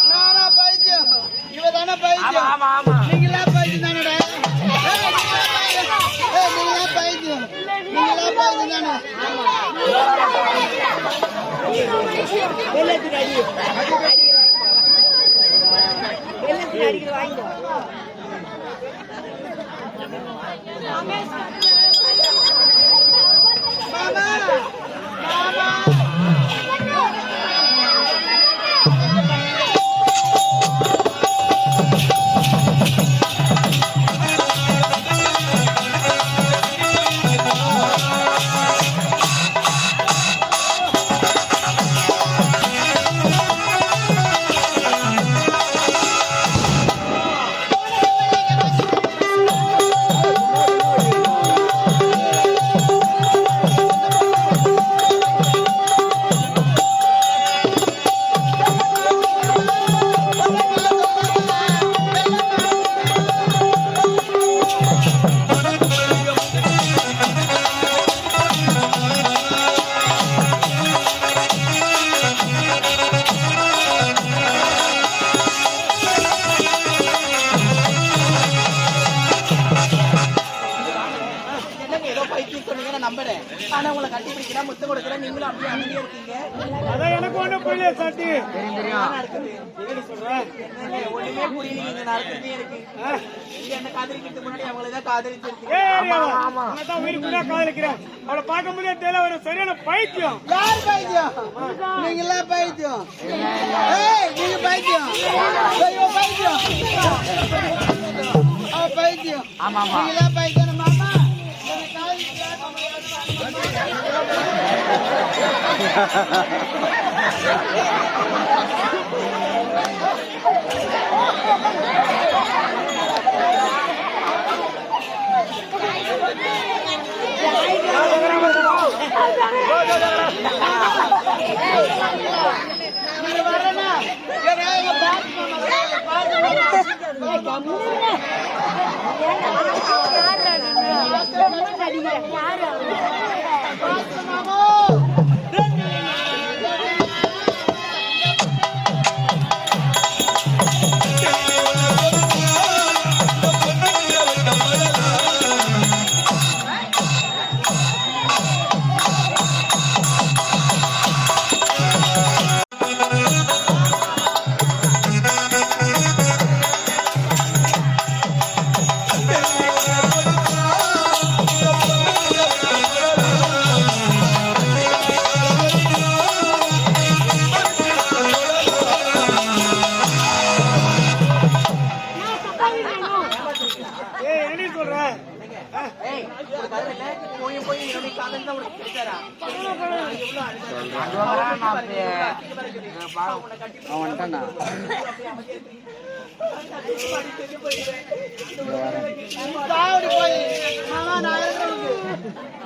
நானா பைத்தியம் இவதான பைத்தியம் நீங்களா பைத்தியம் தானடா நீங்களா பைத்தியம் தானே அவளை பார்க்கும் போதே தெரியல ஒரு சரியான பைத்தியம். யார் பைத்தியம்? நீங்களா பைத்தியம்? நீங்க பைத்தியம்? பைத்தியம் பைத்தியம் நீங்களா பைத்தியம் மாமா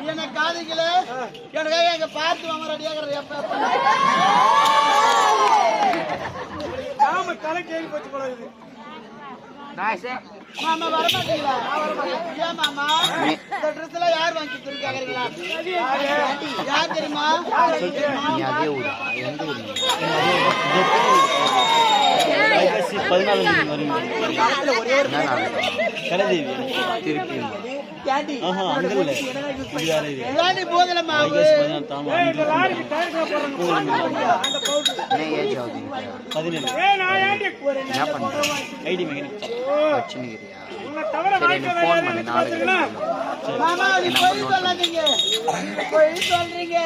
என்ன காதிக்கல எனக்கு எங்க பார்த்து வாங்க ரெடியாக தலை கேள்வி போச்சு போல இது. மாமா வர மாட்டீங்களா? ஏன் மாமா இந்த ட்ரெஸ் எல்லாம் யார் வாங்கி கொடுத்துருக்காங்க? யார் தெரியுமா? போதல மாவு மாமா நீ போய் சொல்லாதீங்க போய் சொல்றீங்க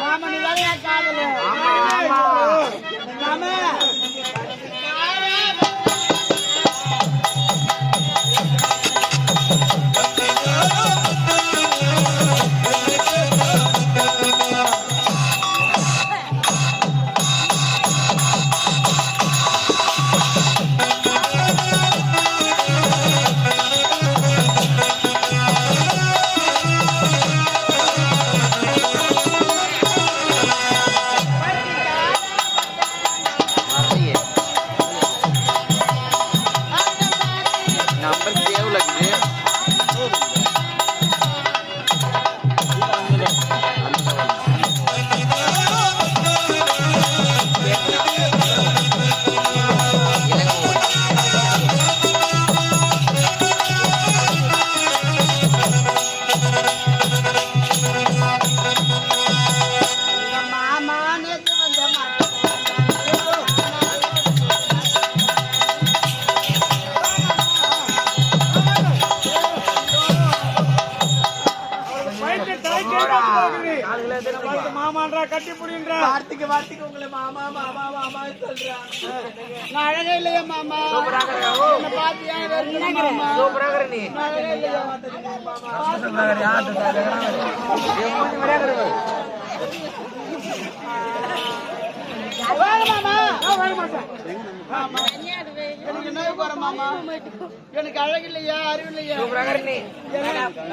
மாமா நீ வேலையா காதல மாமா மாமான்றா கட்டி புடின்றா வார்த்தைக்கு வார்த்தைக்கு உங்களை மாமா மாமா மாமா சொல்றான். நான் அழகே இல்லையா மாமா? என்ன பார்த்து ஏன் வெறுக்கிற மாமா? நீ நான் அழகே இல்லையா? வாங்க மாமா. வாங்க மாட்டேன். எனக்கு என்ன போற மாமா? எனக்கு அழகு இல்லையா, அறிவு இல்லையா?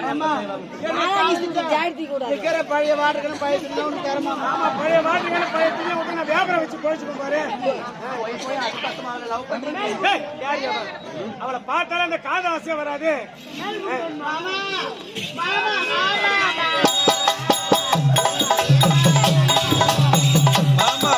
மாமா, இருக்கிற பழைய வாட்டர்கள் பயத்துல ஒண்ணு தர மாமா. ஆமா, பழைய வாட்டுகளை பழைய துணியை விட்டு நான் வியாபாரம் வச்சு போயிட்டு பாரு. ஏய், யார் இவ? அவளை பார்த்தாலும் அந்த காதல் ஆசையா வராது. மாமா மாமா மாமா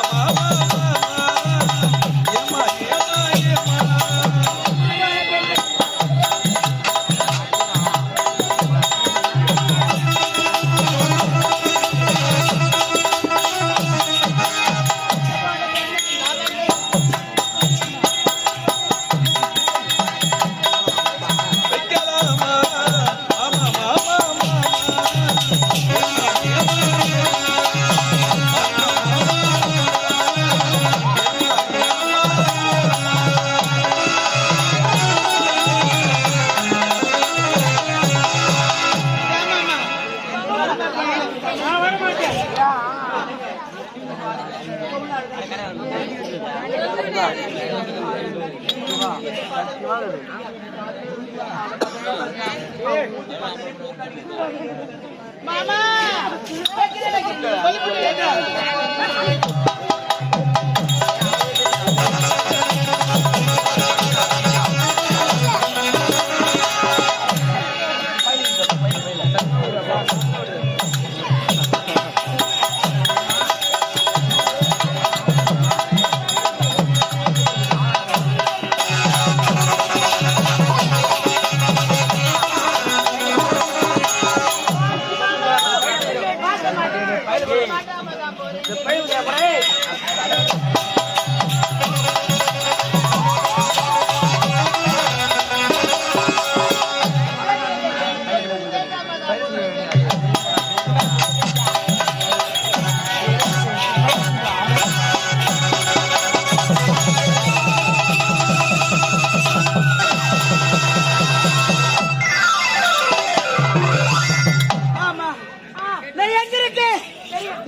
மாமா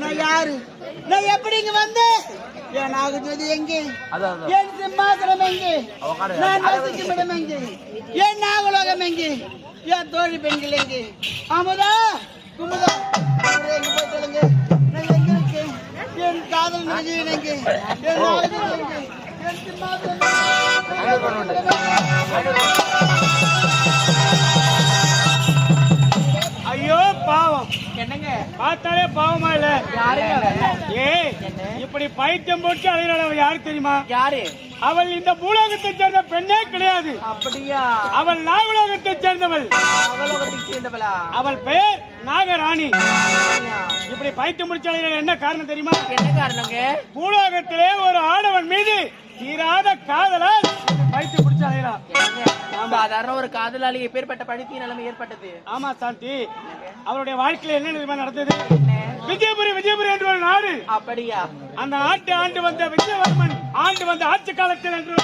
நான் யாரு? நான் எப்படி இங்க வந்து என் நாகஜோதி எங்கே? என் சிம்மாசனம் எங்கே? நான் வசிக்கும் இடம் எங்கே? என் நாகலோகம் எங்கே? என் தோழி பெண்கள் எங்கே? அமுதா குமுதா எங்க போய் சொல்லுங்க. நான் எங்க இருக்கேன்? என் காதல் விஜயன் எங்கே? என் நாகஜோதி எங்கே? என் சிம்மாசனம் ஐயோ பாவம், என்னங்க பார்த்தாலே பாவமா இல்ல? ஏய், இப்படி பைத்தியம் போட்டு அலைகிறாள் யாரு தெரியுமா? யாரு? அவள் இந்த பூலோகத்தை சேர்ந்த பெண்ணே கிடையாது. அப்படியா? அவள் நாகலோகத்தை சேர்ந்தவள். அவலோகத்துக்கு சேர்ந்தவளா? அவள் பெயர் நாகராணி. இப்படி பைத்தியம் முடிச்ச அலைகிறாள் என்ன காரணம் தெரியுமா? என்ன காரணங்க? பூலோகத்திலே ஒரு ஆடவன் மீது தீராத காதலால் பைத்தியம் முடிச்ச அலைகிறாள். சாதாரண ஒரு காதலாளி எப்பேற்பட்ட பழித்திய நிலைமை ஏற்பட்டது? ஆமா சாந்தி, அவருடைய வாழ்க்கையில என்ன நிலைமை நடந்தது? விஜயபுரி என்று ஒரு நாடு. அப்படியா? அந்த நாட்டை ஆண்டு வந்த விஜயவர்மன் ஆண்டு வந்த ஆட்சி காலத்தில் என்று